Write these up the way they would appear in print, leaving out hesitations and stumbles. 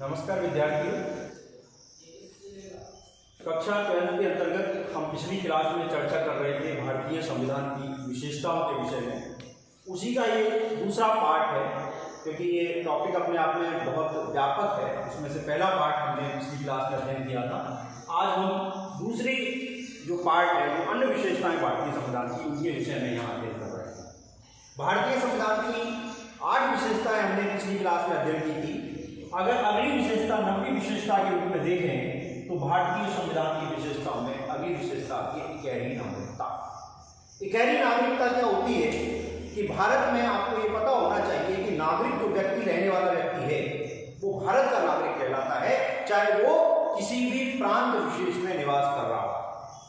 नमस्कार विद्यार्थियों, कक्षा 12 के अंतर्गत हम पिछली क्लास में चर्चा कर रहे थे भारतीय संविधान की विशेषताओं के विषय में। उसी का ये दूसरा पार्ट है, क्योंकि ये टॉपिक अपने आप में बहुत व्यापक है। उसमें से पहला पार्ट हमने पिछली क्लास में अध्ययन किया था। आज हम दूसरी जो पार्ट है, वो अन्य विशेषताएं भारतीय संविधान की, उनके विषय में यहाँ अध्ययन कर रहे हैं। भारतीय संविधान की 8 विशेषताएं हमने पिछली क्लास में अध्ययन की थी। अगर अगली विशेषता 90 विशेषता के रूप में देखें तो भारतीय संविधान की विशेषताओं में अगली विशेषता आती है इकहरी नागरिकता। इकहरी नागरिकता क्या होती है कि भारत में आपको ये पता होना चाहिए कि नागरिक जो व्यक्ति, रहने वाला व्यक्ति है, वो भारत का नागरिक कहलाता है, चाहे वो किसी भी प्रांत विशेष में निवास कर रहा हो,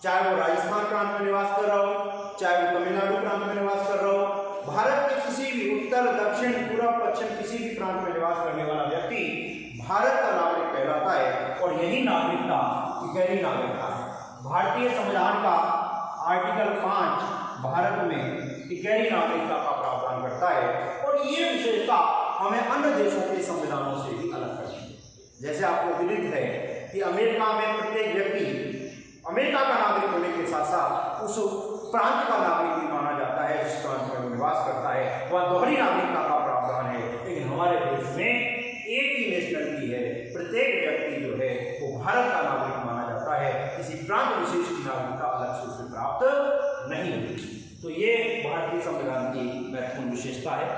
चाहे वो राजस्थान प्रांत में निवास कर रहा हो, चाहे वो तमिलनाडु प्रांत में निवास कर रहा हो। भारत के किसी भी उत्तर, दक्षिण, पूर्व, पश्चिम किसी भी प्रांत में निवास करने वाला व्यक्ति भारत का नागरिक कहलाता है, और यही नागरिकता इकहरी नागरिकता है। भारतीय संविधान का आर्टिकल 5 भारत में इकहरी नागरिकता का प्रावधान करता है, और ये विशेषता हमें अन्य देशों के संविधानों से भी अलग करती है। जैसे आपको विदित है कि अमेरिका में प्रत्येक व्यक्ति अमेरिका का नागरिक होने के साथ साथ उस प्रांत का नागरिक भी माना जाता है जिस प्रांत में वो निवास करता है। वह दोहरी नागरिकता का प्रावधान है, लेकिन हमारे देश में एक ही नेशनलिटी है। प्रत्येक व्यक्ति जो है वो भारत का नागरिक माना जाता है, किसी प्रांत विशेष की नागरिकता अलग से उसे प्राप्त नहीं होती। तो ये भारतीय संविधान की महत्वपूर्ण विशेषता है।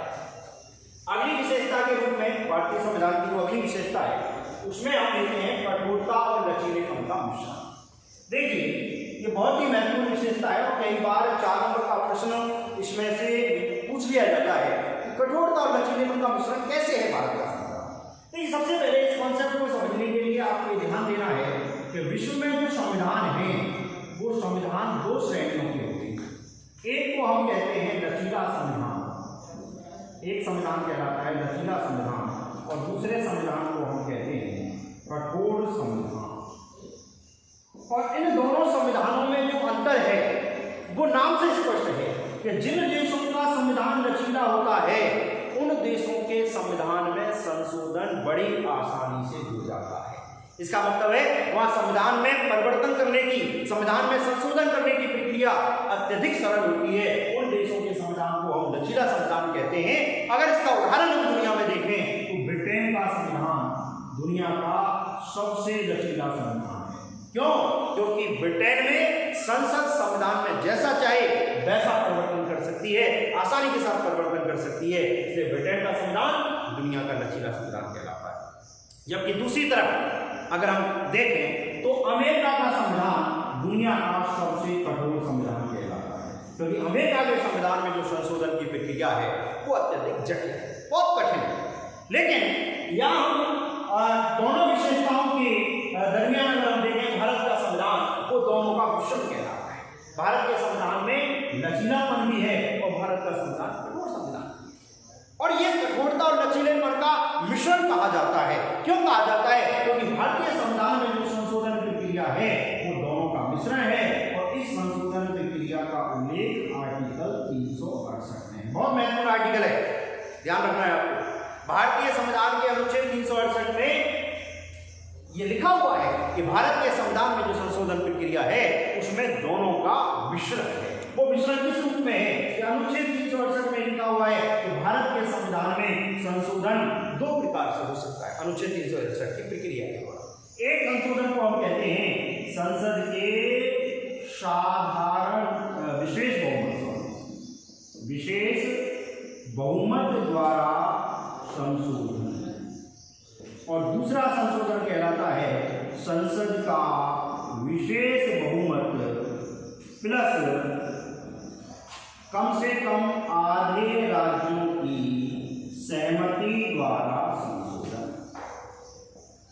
अगली विशेषता के रूप में भारतीय संविधान की जो अगली विशेषता है, उसमें हम देखते हैं कठोरता और लचीलेपन का मिश्रण। देखिए, ये बहुत ही महत्वपूर्ण विशेषता है, और कई बार 4 नंबर का प्रश्न इसमें से पूछ लिया जाता है कि कठोरता और लचीलेपन का मिश्रण कैसे है भारत का संविधान। देखिए, सबसे पहले इस कॉन्सेप्ट को समझने के लिए आपको ध्यान देना है कि विश्व में जो संविधान है वो संविधान 2 श्रेणियों के होते हैं। एक को हम कहते हैं लचीला संविधान, एक संविधान कहलाता है लचीला संविधान, और दूसरे संविधान को हम कहते हैं कठोर संविधान। और इन दोनों संविधानों में जो अंतर है वो नाम से स्पष्ट है कि जिन देशों का संविधान लचीला होता है उन देशों के संविधान में संशोधन बड़ी आसानी से हो जाता है। इसका मतलब है वहां संविधान में परिवर्तन करने की, संविधान में संशोधन करने की प्रक्रिया अत्यधिक सरल होती है। उन देशों के संविधान को हम लचीला संविधान कहते हैं। अगर इसका उदाहरण हम दुनिया में देखें तो ब्रिटेन का संविधान दुनिया का सबसे लचीला संविधान है। क्यों? क्योंकि ब्रिटेन में संसद संविधान में जैसा चाहे वैसा परिवर्तन कर सकती है, आसानी के साथ परिवर्तन कर सकती है। इसलिए ब्रिटेन का संविधान दुनिया का लचीला संविधान कहलाता है। जबकि दूसरी तरफ अगर हम देखें तो अमेरिका का संविधान दुनिया का सबसे कठोर संविधान कहलाता है, क्योंकि अमेरिका के संविधान में जो संशोधन की प्रक्रिया है वो अत्यधिक जटिल है, बहुत कठिन है। लेकिन यहाँ हम दोनों विशेषताओं के दरमियान अगर हम देखें भारत का संविधान, वो दोनों का मिश्रण कहलाता है। भारत के संविधान में लचीलापन भी है और भारत का संविधान कठोर संविधान, और ये कठोरता और लचीलेपन का मिश्रण कहा जाता है। क्यों कहा जाता है? क्योंकि भारतीय संविधान में जो संशोधन प्रक्रिया है वो दोनों का मिश्रण है, और इस संशोधन प्रक्रिया का उल्लेख आर्टिकल 368 में। बहुत महत्वपूर्ण आर्टिकल है, ध्यान रखना है आपको। भारतीय संविधान के अनुच्छेद 368 में ये लिखा हुआ है कि भारत के संविधान में जो संशोधन प्रक्रिया है उसमें दोनों का मिश्रण है। वो मिश्रण किस रूप में है? अनुच्छेद 368 में लिखा हुआ है कि भारत के संविधान में संशोधन 2 प्रकार से हो सकता है। अनुच्छेद 368 की प्रक्रिया के द्वारा एक संशोधन को हम कहते हैं संसद के साधारण विशेष बहुमत द्वारा संशोधन, और दूसरा संशोधन कहलाता है संसद का विशेष बहुमत प्लस कम से कम आधे राज्यों की सहमति द्वारा संशोधन।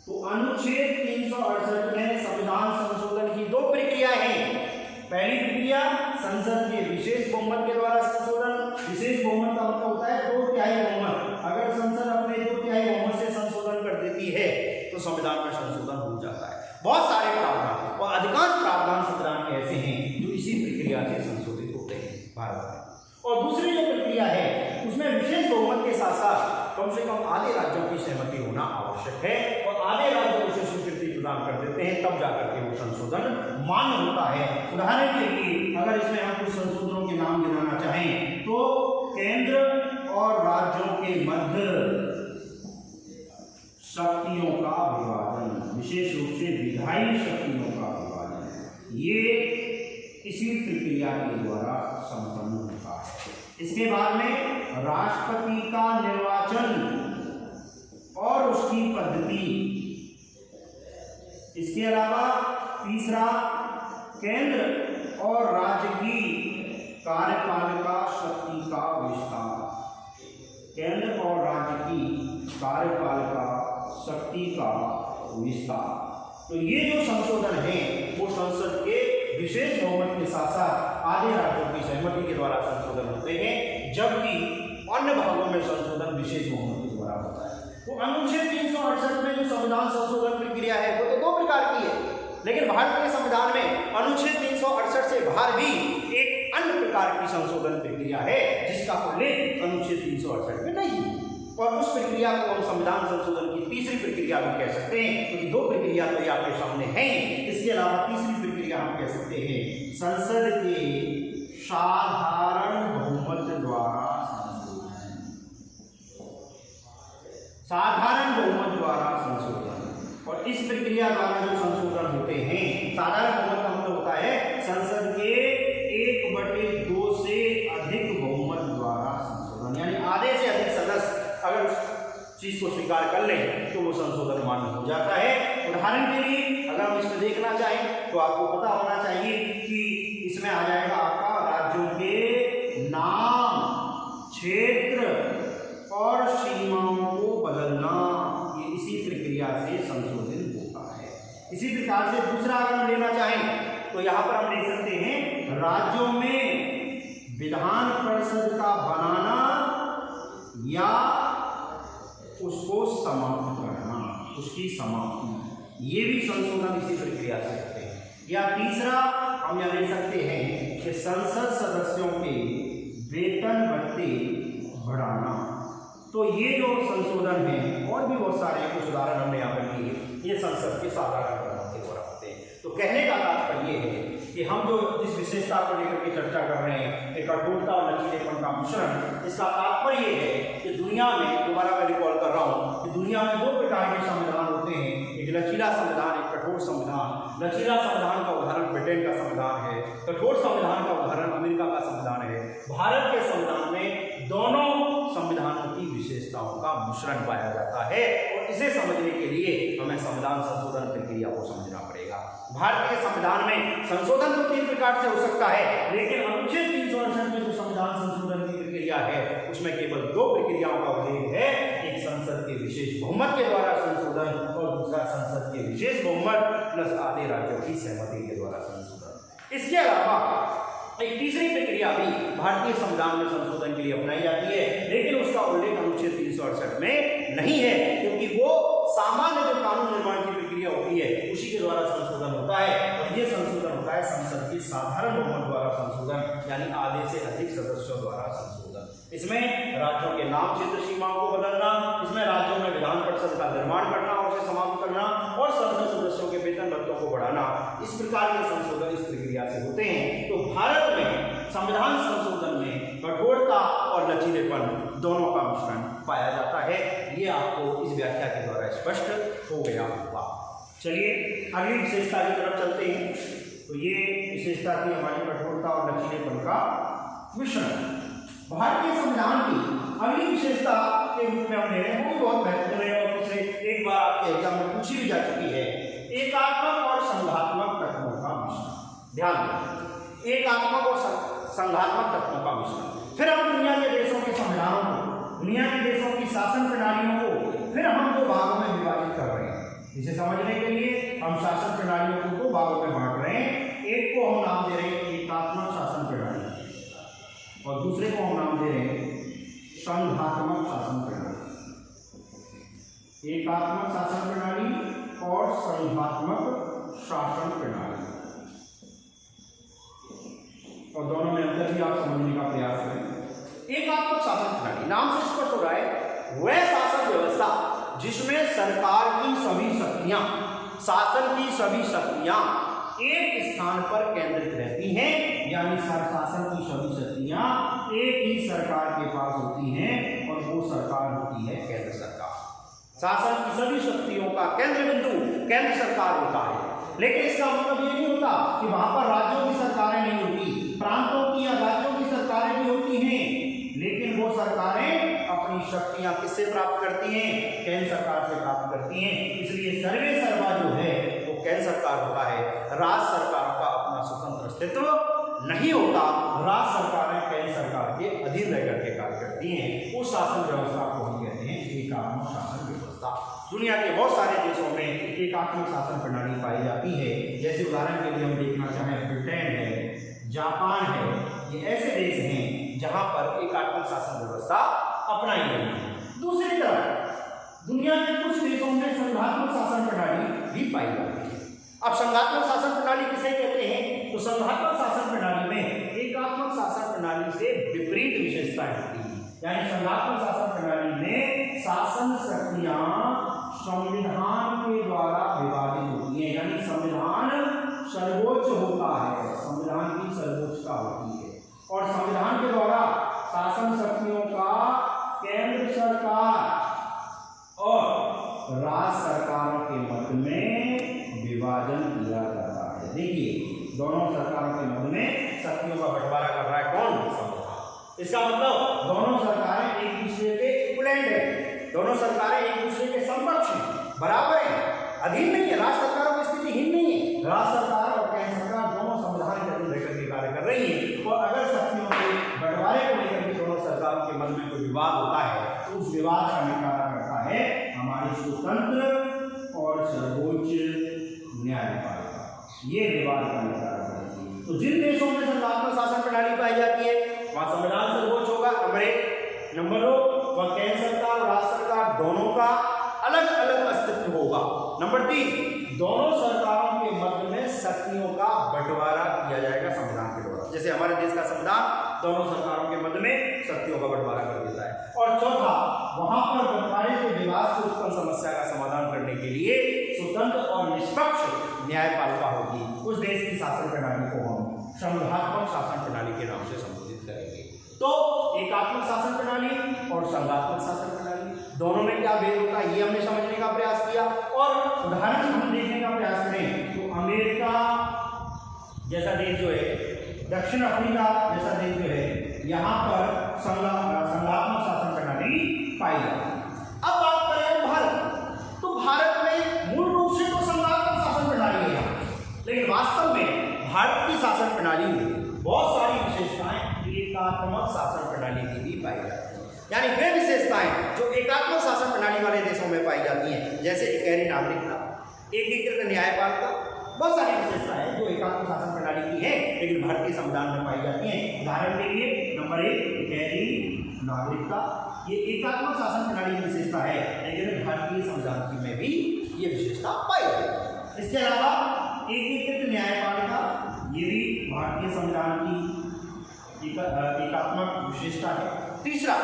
तो अनुच्छेद 368 में संविधान संशोधन की 2 प्रक्रियाएं हैं। पहली प्रक्रिया संसद के विशेष बहुमत के द्वारा संशोधन। विशेष बहुमत का मतलब होता है 2/3 बहुमत। अगर संसद अपने 2/3 बहुमत से संशोधन कर देती है तो संविधान में संशोधन हो जाता है। बहुत सारे प्रावधान और अधिकांश प्रावधान संविधान में ऐसे हैं जो इसी प्रक्रिया से संशोधित होते हैं भारत में। और दूसरी जो प्रक्रिया है उसमें विशेष बहुमत के साथ साथ कम से कम आधे राज्यों की सहमति होना आवश्यक है, और कर देते हैं, तब जाकर के वो संशोधन मान्य होता है। उदाहरण के लिए अगर इसमें हम कुछ संशोधनों के नाम गिनाना चाहें तो केंद्र और राज्यों के मध्य शक्तियों का विभाजन, विशेष रूप से विधायी शक्तियों का विभाजन, ये इसी प्रक्रिया के द्वारा संपन्न होता है। इसके बाद में राष्ट्रपति का निर्वाचन और उसकी पद्धति। इसके अलावा तीसरा, केंद्र और राज्य की कार्यपालिका शक्ति का विस्तार, केंद्र और राज्य की कार्यपालिका शक्ति का विस्तार। तो ये जो संशोधन है वो संसद के विशेष बहुमत के साथ साथ आधे राज्यों की सहमति के द्वारा संशोधन होते हैं, जबकि अन्य भागों में संशोधन विशेष बहुमत के द्वारा होता है। तो अनुच्छेद 368 में जो संविधान संशोधन प्रक्रिया है वो तो 2 प्रकार की है, लेकिन भारत के संविधान में अनुच्छेद 368 से बाहर भी एक अन्य प्रकार की संशोधन प्रक्रिया है जिसका उल्लेख अनुच्छेद 368 में नहीं है, और उस प्रक्रिया को हम संविधान संशोधन की तीसरी प्रक्रिया भी कह सकते हैं, क्योंकि 2 प्रक्रिया तो आपके सामने हैं। इसके अलावा तीसरी प्रक्रिया हम कह सकते हैं संसद के साधारण बहुमत द्वारा संशोधन, साधारण बहुमत द्वारा संशोधन। और इस प्रक्रिया द्वारा जो संशोधन होते हैं, साधारण बहुमत का मतलब होता है संसद के 1/2 से अधिक बहुमत द्वारा संशोधन, यानी आधे से अधिक सदस्य अगर उस चीज को स्वीकार कर लें तो वो संशोधन मान्य हो जाता है। उदाहरण के लिए अगर हम इसमें देखना चाहें तो आपको पता होना चाहिए कि इसमें आ जाएगा आपका राज्यों के नाम, क्षेत्र और सीमाओं को बदलना, ये इसी प्रक्रिया से संशोधित होता है। इसी प्रकार से दूसरा अगर हम लेना चाहें तो यहाँ पर हम देख सकते हैं राज्यों में विधान परिषद का बनाना या उसको समाप्त करना, उसकी समाप्ति, ये भी संशोधन इसी प्रक्रिया से होते हैं। या तीसरा हम यह ले सकते हैं कि संसद सदस्यों के वेतन भत्ते बढ़ाना। तो ये जो संशोधन है और भी बहुत सारे कुछ उदाहरण हमने यहाँ पर किए, ये संसद के साधारण कानून के द्वारा होते हैं। तो कहने का तात्पर्य ये है कि हम जो जिस विशेषता को लेकर के चर्चा कर रहे हैं कि कठोरता और लचीलेपन का मिश्रण, इसका तात्पर्य ये है कि दुनिया में, दोबारा मैं रिकॉल कर रहा हूँ कि दुनिया में 2 प्रकार के संविधान होते हैं, एक लचीला संविधान, एक कठोर संविधान। लचीला संविधान का उदाहरण ब्रिटेन का संविधान है, कठोर संविधान का उदाहरण अमेरिका का संविधान है। भारत के संविधान में दोनों संविधानों की विशेषताओं का मिश्रण पाया जाता है, और इसे समझने के लिए हमें संविधान संशोधन प्रक्रिया को समझना पड़ेगा। भारत के संविधान में संशोधन तो 3 प्रकार से हो सकता है, लेकिन अनुच्छेद 368 में जो संविधान संशोधन की प्रक्रिया है उसमें केवल 2 प्रक्रियाओं का उल्लेख है, एक संसद के विशेष बहुमत के द्वारा संशोधन और दूसरा संसद के विशेष बहुमत प्लस आधे राज्यों की सहमति के द्वारा संशोधन। इसके अलावा एक तीसरी प्रक्रिया भी भारतीय संविधान में संशोधन के लिए अपनाई जाती है, लेकिन उसका उल्लेख अनुच्छेद 368 में नहीं है, क्योंकि वो सामान्य जो कानून निर्माण की प्रक्रिया होती है उसी के द्वारा संशोधन होता है, और ये संशोधन होता है संसद के साधारण बहुमत द्वारा संशोधन, यानी आधे से अधिक सदस्यों द्वारा संशोधन। इसमें राज्यों के नाम, क्षेत्र, सीमाओं को बदलना, इसमें राज्यों में विधान परिषद का निर्माण करना और उसे समाप्त करना, और संसद सदस्यों के वेतन भत्तों को बढ़ाना, इस प्रकार के संशोधन इस प्रक्रिया से होते हैं। तो भारत में संविधान संशोधन में कठोरता और लचीलेपन दोनों का मिश्रण पाया जाता है। ये आपको इस व्याख्या के द्वारा स्पष्ट हो गया होगा। चलिए अगली विशेषता की तरफ चलते हैं। तो ये विशेषता थी हमारी कठोरता और लचीलेपन का मिश्रण। भारतीय संविधान की अगली विशेषता के रूप में हमने वो भी बहुत महत्वपूर्ण है और पिछले एक बार आपके एग्जाम में पूछी भी जा चुकी है, एकात्मक और संघात्मक तत्वों का मिश्रण। ध्यान दें, एकात्मक और संघात्मक तत्वों का मिश्रण। फिर हम दुनिया के देशों के संविधानों को, दुनिया के देशों की शासन प्रणालियों को फिर हम 2 भागों में विभाजित कर रहे हैं। इसे समझने के लिए हम शासन प्रणालियों को 2 भागों में बांट रहे हैं। एक को हम नाम दे रहे हैं एकात्मक शासन प्रणाली और दूसरे को हम नाम दे रहे हैं संघात्मक शासन प्रणाली। एकात्मक शासन प्रणाली और संघात्मक शासन प्रणाली, और दोनों में अंतर भी आप समझने का प्रयास करें। एकात्मक शासन प्रणाली नाम से स्पष्ट हो रहा है वह शासन व्यवस्था जिसमें सरकार की सभी शक्तियां शासन की सभी शक्तियां एक स्थान पर केंद्रित रहती हैं, यानी शासन की सभी शक्तियां एक ही सरकार के पास होती हैं और वो सरकार होती है केंद्र सरकार। शासन की सभी शक्तियों का केंद्र बिंदु केंद्र सरकार होता है, लेकिन इसका मतलब ये नहीं होता कि वहां पर राज्यों की सरकारें नहीं होती, प्रांतों की या राज्यों की सरकारें भी होती हैं, लेकिन वो सरकारें अपनी शक्तियां किससे प्राप्त करती हैं? केंद्र सरकार से प्राप्त करती हैं। इसलिए सर्वे सर्वा जो है वो केंद्र सरकार होता है। राज्य सरकार का अपना स्वतंत्र अस्तित्व नहीं होता, राज्य सरकारें केंद्र सरकार के अधीन रह करके कार्य करती हैं। उस शासन व्यवस्था को हम कहते हैं एकात्मक शासन व्यवस्था। दुनिया के बहुत सारे देशों में एकात्मक शासन प्रणाली पाई जाती है। जैसे उदाहरण के लिए हम देखना चाहें, ब्रिटेन है, जापान है, ये ऐसे देश हैं जहां पर एकात्मक शासन व्यवस्था अपनाई गई है। दूसरी तरफ दुनिया के कुछ देशों में संघात्मक शासन प्रणाली भी पाई जाती है। अब संघात्मक शासन प्रणाली किसे कहते हैं? तो संघात्मक शासन प्रणाली में एकात्मक शासन प्रणाली से विपरीत विशेषताएं होती हैं। यानी संघात्मक शासन प्रणाली में शासन शक्तियां संविधान के द्वारा विभाजित होती हैं, यानी संविधान सर्वोच्च होता है, संविधान की सर्वोच्चता होती है और संविधान के द्वारा शासन शक्तियों का केंद्र सरकार और राज्य सरकारों के मध्य में विभाजन किया जाता है। देखिए, दोनों सरकारों के मध्य में शक्तियों का बंटवारा कर रहा है कौन? संविधान। इसका मतलब दोनों सरकारें एक दूसरे के इक्विवेलेंट है, दोनों सरकारें एक दूसरे के समकक्ष हैं, बराबर है, अधीन नहीं है। राज्य सरकारों की स्थिति हीन नहीं है, राज्य सरकार और केंद्र सरकार दोनों संविधान के अधीन रहकर के कार्य कर रही है। और अगर शक्तियों के बंटवारे को लेकर के दोनों सरकारों के मध्य में कोई विवाद होता है तो उस विवाद का निपटारा करता है हमारी स्वतंत्र और सर्वोच्च न्यायपालिका, ये विवाद का निपटारा करती है। तो जिन देशों में संघात्मक शासन प्रणाली पाई जाती है वहां संविधान सर्वोच्च होगा, नंबर 1। नंबर 2, वह केंद्र सरकार और राज्य सरकार दोनों का अलग अलग अस्तित्व होगा। नंबर 3, दोनों सरकारों के मध्य में शक्तियों का बंटवारा किया जाएगा संविधान के द्वारा। जैसे हमारे देश का संविधान दोनों सरकारों के मध्य में शक्तियों का बंटवारा कर देता है। और चौथा, वहां पर बंटवारे के विवाद से उत्पन्न समस्या का समाधान करने के लिए स्वतंत्र और निष्पक्ष न्यायपालिका होगी। उस देश की शासन प्रणाली को हम संघात्मक शासन प्रणाली के नाम से संबोधित करेंगे। तो एकात्मक शासन प्रणाली और संघात्मक शासन प्रणाली दोनों में क्या भेद होता है, ये हमने समझने का प्रयास किया। और उदाहरण हम देखने का प्रयास करें तो अमेरिका जैसा देश जो है, दक्षिण अफ्रीका जैसा देश जो है, यहाँ पर संघात्मक शासन प्रणाली पाई जाती है। अब बात करें भारत, तो भारत में मूल रूप से तो संघात्मक शासन प्रणाली है, लेकिन वास्तव में भारत की शासन प्रणाली में बहुत सारी विशेषताएं एकात्मक शासन प्रणाली की भी पाई जाती है। यानी वे विशेषताएं जो एकात्मक शासन प्रणाली वाले देशों में पाई जाती हैं, जैसे गहरी नागरिकता, एकीकृत न्यायपालिका, बहुत सारी विशेषताएं जो एकात्मक शासन प्रणाली की है लेकिन भारतीय संविधान में पाई जाती हैं। उदाहरण के लिए नंबर 1, गहरी नागरिकता, ये एकात्मक शासन प्रणाली की विशेषता है लेकिन भारतीय संविधान में भी ये विशेषता पाई जाती है। इसके अलावा एकीकृत न्यायपालिका, ये भी भारतीय संविधान की एकात्मक विशेषता है। तीसरा,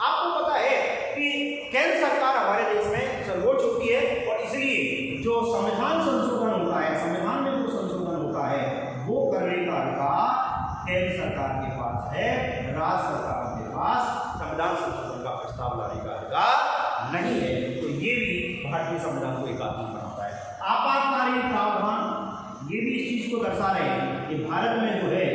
आपको पता है कि केंद्र सरकार हमारे देश में सर्वोच्च होती है और इसलिए जो संविधान संशोधन होता है, संविधान में जो संशोधन होता है वो करने का अधिकार केंद्र सरकार के पास है, राज्य सरकार के पास संविधान संशोधन का प्रस्ताव लाने का अधिकार नहीं है। तो ये भी भारतीय संविधान को एकात्मक बनाता है। आपातकालीन प्रावधान ये भी इस चीज को दर्शा रहे हैं कि भारत में जो है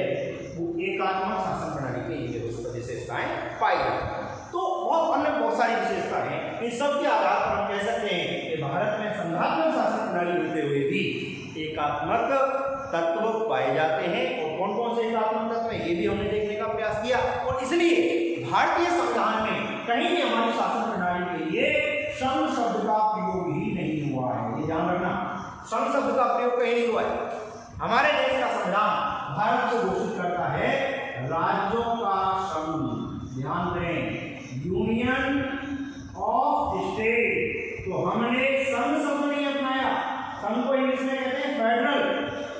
वो एकात्मक शासन प्रणाली के ये विशेषताएं पाई जाती हैं। तो बहुत सारी विशेषताएं हैं। इन सब के आधार पर हम कह सकते हैं कि भारत में संघात्मक शासन प्रणाली होते हुए भी एकात्मक तत्व पाए जाते हैं। और कौन कौन से एकात्मक तत्व हैं ये भी हमने देखने का प्रयास किया। और इसलिए भारतीय संविधान में कहीं भी हमारी शासन प्रणाली के लिए संघ शब्द का प्रयोग ही नहीं हुआ है, ये ध्यान रखना। संघ शब्द का प्रयोग कहीं नहीं हुआ है। हमारे देश का संविधान भारत को घोषित करता है राज्यों का संघ, ध्यान दें, यूनियन ऑफ स्टेट। तो हमने संघ शब्द नहीं अपनाया, संघ को इंग्लिश में कहते हैं फेडरल,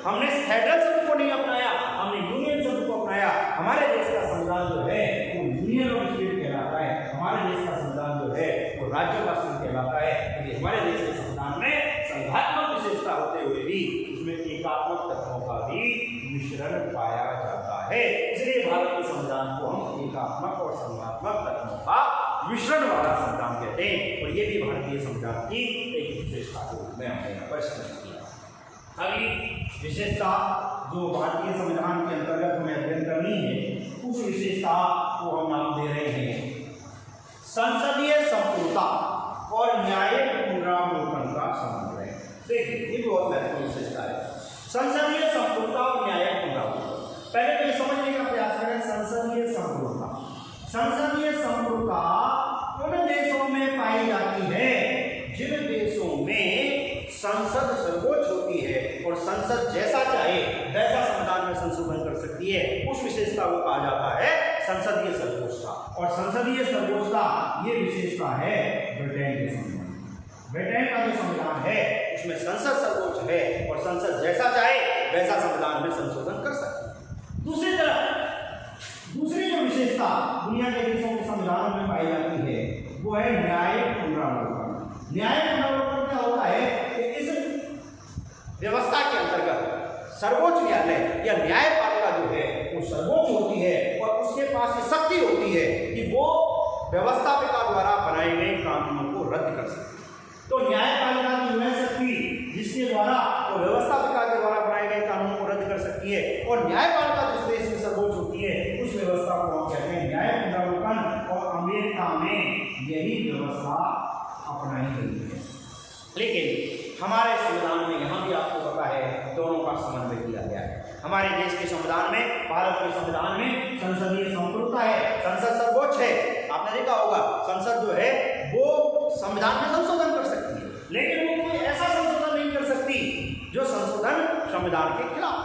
हमने फेडरल शब्द को नहीं अपनाया, हमने यूनियन शब्द को अपनाया। हमारे देश का संविधान जो है वो यूनियन ऑफ स्टेट कहलाता है, हमारे देश का संविधान जो है वो राज्यों का संघ कहलाता है। क्योंकि हमारे देश के संविधान में संघात्मक भी उसमें एकात्मक तत्वों का भी मिश्रण पाया जाता है। इसलिए भारत के संविधान को हम एकात्मक और संघात्मक तत्वों का मिश्रण वाला संविधान कहते हैं और ये भी भारतीय संविधान की एक विशेषता के रूप में हमने यहाँ पर स्पष्ट किया। अगली विशेषता जो भारतीय संविधान के अंतर्गत हमें अध्ययन करनी है उस विशेषता को हम नाम दे रहे हैं संसदीय संपूर्णता और न्यायिक पुनरावलोकन का समन्वय। देखिए ये बहुत महत्वपूर्ण विशेषता है, संसदीय संपूर्णता और न्यायिक पुनरावलोकन। पहले तो ये समझने का प्रयास करें संसदीय संपूर्णता। संसदीय संपूर्णता उन देशों में पाई जाती है जिन देशों में संसद सर्वोच्च होती है और संसद जैसा चाहे वैसा संविधान में संशोधन कर सकती है, उस विशेषता को कहा जाता है संसदीय सर्वोच्चता। और संसदीय सर्वोच्चता ये विशेषता है ब्रिटेन के संविधान। ब्रिटेन का जो संविधान है उसमें संसद सर्वोच्च है और संसद जैसा चाहे वैसा संविधान में संशोधन कर सकती है। दूसरी तरफ दूसरी जो विशेषता दुनिया के देशों के संविधानों में पाई जाती है वो है न्यायिक पुनरावलोकन। न्यायिक पुनरावलोकन क्या होता है कि इस व्यवस्था के अंतर्गत सर्वोच्च न्यायालय या न्यायपालिका जो है वो सर्वोच्च होती है और उसके पास ये शक्ति होती है कि वो व्यवस्थापिका द्वारा बनाए गए कानूनों को रद्द कर सकती है। तो न्यायपालिका की वह शक्ति जिसके द्वारा वो व्यवस्थापिका के द्वारा बनाए गए कानूनों को रद्द कर सकती है और न्यायपालिका जिस देश में सर्वोच्च होती है उस व्यवस्था को हम कहते हैं न्याय पुनरावलोकन। और अमेरिका में यही व्यवस्था अपनाई गई है, लेकिन हमारे संविधान में यहाँ भी आपको पता है दोनों का समन्वय किया गया है। हमारे देश के संविधान में, भारत के संविधान में संसदीय संपूर्णता है, संसद सर्वोच्च है। आपने देखा होगा संसद जो है वो संविधान में संशोधन कर सकती है, लेकिन वो कोई ऐसा संशोधन नहीं कर सकती जो संशोधन संविधान के खिलाफ,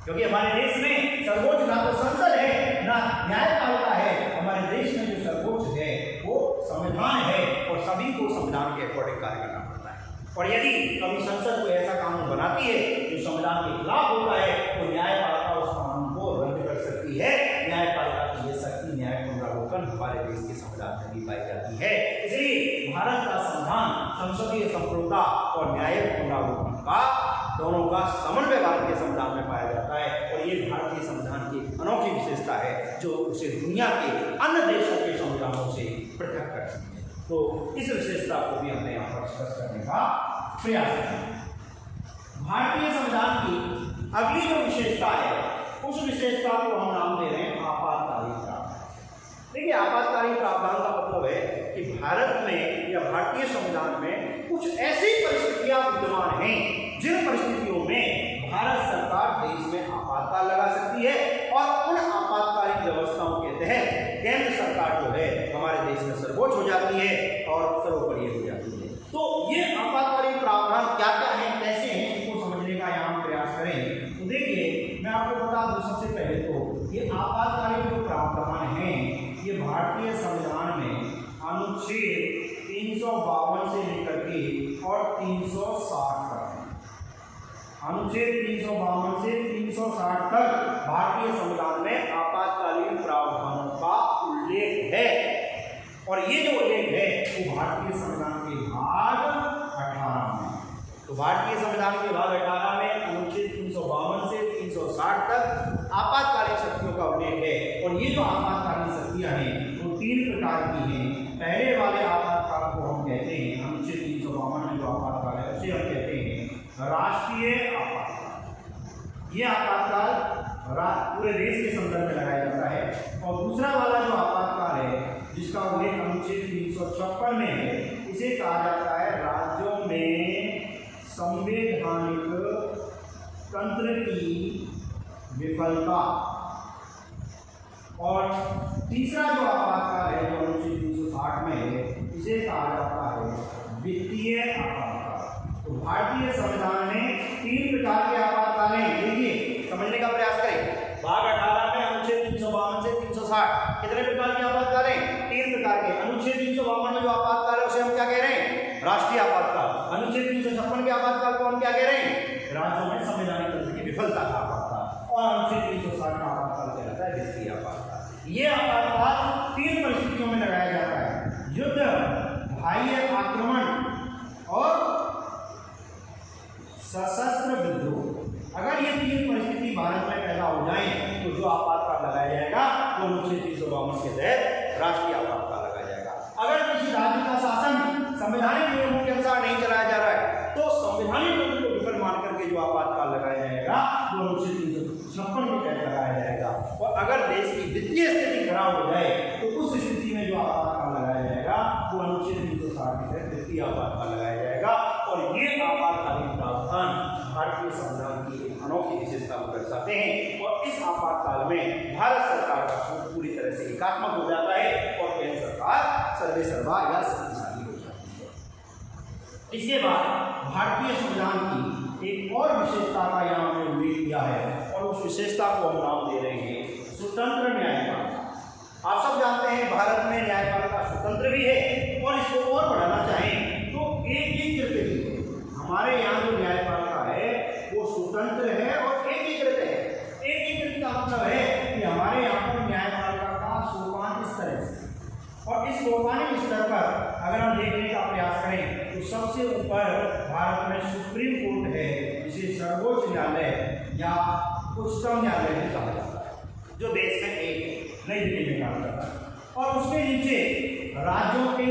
क्योंकि हमारे देश में सर्वोच्च ना तो संसद है ना न्यायपालिका है। हमारे देश में जो सर्वोच्च है वो संविधान है और सभी को संविधान के अकॉर्डिंग कार्य करना पड़ता है। और यदि कभी संसद कोई ऐसा कानून बनाती है जो संविधान के खिलाफ होता है तो न्यायपालिका उस कानून को रद्द कर सकती है। न्यायपालिका की यह शक्ति न्याय पुनरावलोकन हमारे देश के संविधान में भी पाई जाती है। इसलिए भारत का संविधान संसदीय संपूर्णता और न्यायिक पुनरावलोकन का दोनों का समन्वय भारत के संविधान में पाया जाता है और ये भारतीय संविधान की अनोखी विशेषता है जो उसे दुनिया के अन्य देशों के संविधानों से पृथक करती है। तो इस विशेषता को भी हमने यहाँ पर स्पष्ट करने का प्रयास किया। भारतीय संविधान की अगली जो विशेषता है उस विशेषता को हम नाम दे रहे हैं आपातकालीन प्रावधान। देखिए आपातकालीन प्रावधान का मतलब है कि भारत में या भारतीय संविधान में कुछ ऐसी परिस्थितियां विद्यमान हैं जिन परिस्थितियों में भारत सरकार देश में आपातकाल लगा सकती है और उन आपातकालीन व्यवस्थाओं के तहत केंद्र सरकार जो है हमारे देश में सर्वोच्च हो जाती है और सर्वोपरि हो जाती है। तो ये आपातकालीन प्रावधान क्या क्या है, कैसे हैं, इसको समझने का यहाँ प्रयास करें। तो देखिए मैं आपको बता दूं सबसे पहले तो ये आपातकालीन जो प्रावधान हैं ये भारतीय संविधान में अनुच्छेद 352 से लेकर के और 360 तक है। अनुच्छेद 352 से 360 तक भारतीय संविधान में आपातकालीन प्रावधानों का उल्लेख है और ये जो उल्लेख है वो भारतीय संविधान के भाग 18 में। तो भारतीय संविधान के भाग 18 में अनुच्छेद 352 से 360 तक आपातकालीन शक्तियों का उल्लेख है और ये जो आपातकालीन शक्तियां हैं वो 3 प्रकार की हैं। पहले वाले आपातकाल को हम कहते हैं अनुच्छेद 352 में जो आपातकाल है उसे हम कहते हैं राष्ट्रीय आपातकाल। ये आपातकाल पूरे देश के संदर्भ में लगाया जाता है। और दूसरा वाला जो आपातकाल है जिसका उल्लेख अनुच्छेद 356 में है इसे कहा जाता है राज्यों में संवैधानिक तंत्र की विफलता। और तीसरा जो आपातकाल है जो अनुच्छेद 360 में है इसे कहा जाता है वित्तीय आपातकाल। तो भारतीय संविधान में 3 प्रकार के आपातकाल हैं। देखिए समझने का प्रयास करें। भाग 18 में अनुच्छेद 352 से 360 कितने प्रकार के आपातकाल हैं? 3 प्रकार के। अनुच्छेद 352 में जो आपातकाल है उसे हम क्या कह रहे हैं? राष्ट्रीय आपातकाल। अनुच्छेद 356 के आपातकाल को हम क्या कह रहे हैं? राज्यों में संवैधानिक तंत्र की विफलता का आपातकाल। और अनुच्छेद 360 का आपातकाल कहलाता है वित्तीय आपातकाल। ये आपातकाल 3 परिस्थितियों में लगाया जाता है: युद्ध, बाह्य आक्रमण और सशस्त्र राष्ट्रीय आपातकाल लगाया जाएगा। अगर किसी राज्य का शासन संवैधानिक नियमों के अनुसार नहीं चलाया जा रहा है तो संवैधानिक नियमों को विफल मान करके जो आपातकाल लगाया जाएगा वो अनुच्छेद 356 के तहत लगाया जाएगा। और अगर देश की वित्तीय स्थिति खराब हो जाए तो उस स्थिति में जो आपातकाल लगाया जाएगा वो अनुच्छेद 360 के तहत वित्तीय आपातकाल लगाया जाएगा। और ये आपातकालीन प्रावधान भारतीय संविधान की एक अनोखी विशेषता को दर्शाते हैं। और इस आपातकाल में भारत सरकार का छूट पूरी तरह से एकात्मक हो जाता है और केंद्र सरकार सर्वेसर्वा या शक्तिशाली हो जाती है। इसके बाद भारतीय संविधान की एक और विशेषता का यहाँ हमने उल्लेख किया है और उस विशेषता को हम नाम दे रहे हैं स्वतंत्र न्यायपालिका। आप सब जानते हैं भारत में न्यायपालिका स्वतंत्र भी है और इसको और बढ़ाना चाहें तो एकीकृत भी है। हमारे यहाँ जो न्यायपालिका है वो स्वतंत्र है और एकीकृत है। एकीकृत का मतलब है कि हमारे यहाँ पर न्यायपालिका का सोपान इस तरह से, और इस सोपानिक स्तर पर अगर हम देखने का प्रयास करें तो सबसे ऊपर भारत में सुप्रीम कोर्ट है, जिसे सर्वोच्च न्यायालय या उच्चतम न्यायालय भी कहा जाता है, जो देश में एक नई दिल्ली में काम करता है। और उसके नीचे राज्यों के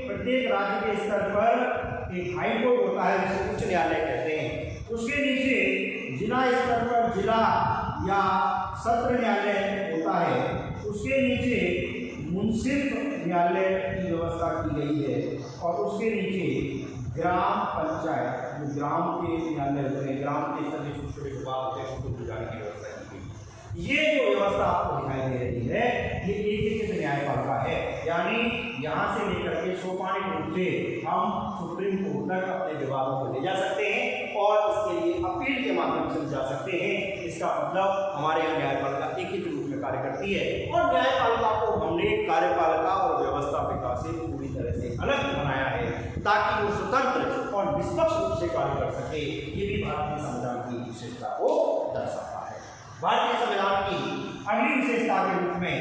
प्रत्येक राज्य के स्तर पर एक हाई कोर्ट होता है जिसे उच्च न्यायालय कहते हैं। उसके नीचे जिला स्तर पर जिला या सत्र न्यायालय होता है। उसके नीचे मुंसिफ न्यायालय की व्यवस्था की गई है और उसके नीचे ग्राम पंचायत, जो ग्राम के न्यायालय होते हैं, ग्राम के स्तर के छोटे छोटे विभाग होते हैं उनको बुझाने की व्यवस्था की गई। ये जो व्यवस्था आपको दिखाई दे रही है ये एकीकृत न्यायपालिका है, यानी यहाँ से लेकर के सोपानिक रूप से हम सुप्रीम कोर्ट तक अपने विवादों को ले जा सकते हैं और इसके लिए अपील के माध्यम से जा सकते हैं। इसका मतलब हमारे यहाँ न्यायपालिका एकीकृत रूप में कार्य करती है और न्यायपालिका को हमने कार्यपालिका और व्यवस्थापिका से पूरी तरह से अलग बनाया है ताकि वो स्वतंत्र और निष्पक्ष रूप से कार्य कर सके। ये भी भारतीय संविधान की विशेषता को दर्शाता है। भारतीय संविधान की अगली विशेषता के रूप में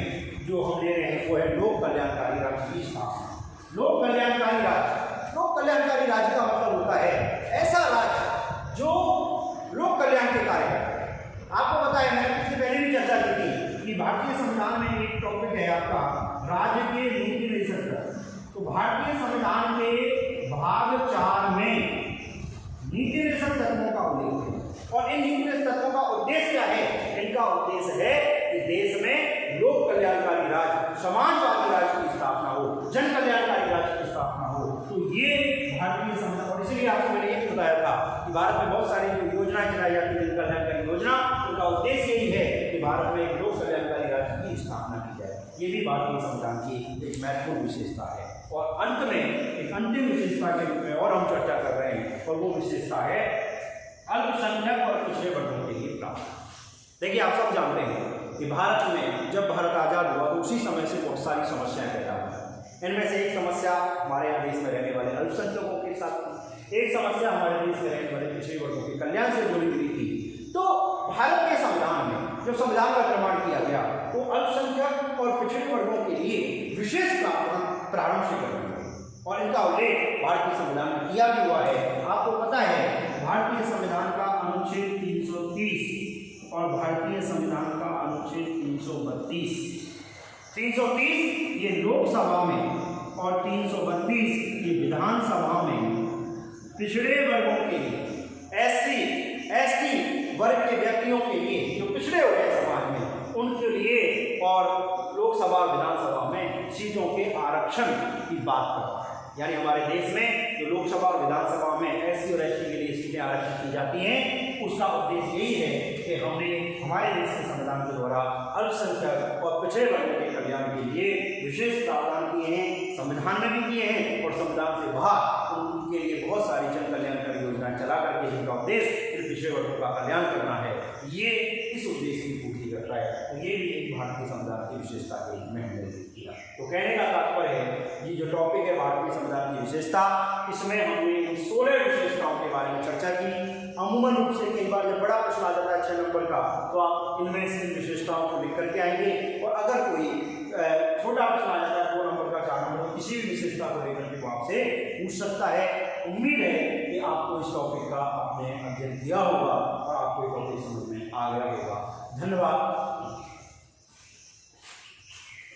जो हम ले रहे हैं वो है लोक कल्याणकारी राज्य की स्थापना। लोक कल्याणकारी राज्य, लोक कल्याणकारी राज्य का मतलब होता है ऐसा राज्य जो लोक कल्याण के कार्य करता है। आपको पता है, मैंने इससे पहले भी चर्चा की थी कि भारतीय संविधान में एक टॉपिक है आपका राज्य के नीति निर्देशक तत्व। तो भारतीय संविधान के भाग 4 में नीति निर्देशक तत्वों का उल्लेख है और इन नीति निर्देशक तत्वों का उद्देश्य क्या है? इनका उद्देश्य है कि देश में लोक कल्याणकारी राज्य, समाजवादी राज्य की स्थापना हो, जन कल्याणकारी राज्य की स्थापना हो। तो ये भारतीय संविधान, और इसलिए आपको मैंने ये बताया था कि भारत में बहुत सारी जो योजनाएं चलाई जाती है, जन कल्याणकारी योजना, उनका उद्देश्य यही है कि भारत में एक लोक कल्याणकारी राज्य की स्थापना की जाए। ये भी भारतीय संविधान की एक महत्वपूर्ण विशेषता है। और अंत में एक अंतिम विशेषता के रूप में और हम चर्चा कर रहे हैं और वो विशेषता है अल्पसंख्यक और पिछड़े वर्गों के लिए प्रावधान। देखिए, आप सब जानते हैं कि भारत में जब भारत आजाद हुआ तो उसी समय से बहुत सारी समस्याएं पैदा हुई। इनमें से एक समस्या हमारे यहाँ देश में रहने वाले अल्पसंख्यकों के साथ थी, एक समस्या हमारे देश में रहने वाले पिछड़े वर्गों के कल्याण से जुड़ी हुई थी। तो भारत के संविधान में जब संविधान का निर्माण किया गया तो अल्पसंख्यक और पिछड़े वर्गों के लिए विशेष प्रावधान प्रारंभ से कर दिए और इनका उल्लेख भारतीय संविधान में किया भी हुआ है। आपको पता है भारतीय संविधान का अनुच्छेद 330 और भारतीय संविधान का अनुच्छेद 332, 330 ये लोकसभा में और 332 ये विधानसभा में पिछड़े वर्गों के लिए, SC/ST वर्ग के व्यक्तियों के लिए जो पिछड़े हो गए समाज में उनके लिए और लोकसभा विधानसभा में सीटों के आरक्षण की बात करता है। यानी हमारे देश में जो लोकसभा और विधानसभा में SC और ST के लिए सीटें आरक्षित की जाती हैं, उसका उद्देश्य यही है कि हमने हमारे देश के संविधान के द्वारा अल्पसंख्यक और पिछड़े वर्गों के कल्याण के लिए विशेष प्रावधान किए हैं, संविधान में भी किए हैं और संविधान से बाहर उनके लिए बहुत सारी जन कल्याणकारी योजनाएं चला करके जिनका उद्देश्य इन पिछड़े वर्गों का कल्याण करना है, ये इस उद्देश्य की पूर्ति करता है। तो ये भी एक भारतीय संविधान की विशेषता के रूप में हमने किया। तो कहने का तात्पर्य है ये जो टॉपिक है भारतीय संविधान की विशेषता, इसमें हमने इन 16 विशेषताओं के बारे में चर्चा की। अमूमन रूप से कई बार जब बड़ा प्रश्न आ जाता है 6 नंबर का तो आप इनमें से इन विशेषताओं को लिख करके आएंगे और अगर कोई छोटा प्रश्न आ जाता है 2 नंबर का 4 नंबर किसी भी विशेषता को लेकर के वो आपसे पूछ सकता है। उम्मीद है कि आपको इस टॉपिक का आपने अध्ययन किया होगा और आपको ये टॉपिक समझ में आ गया होगा। धन्यवाद।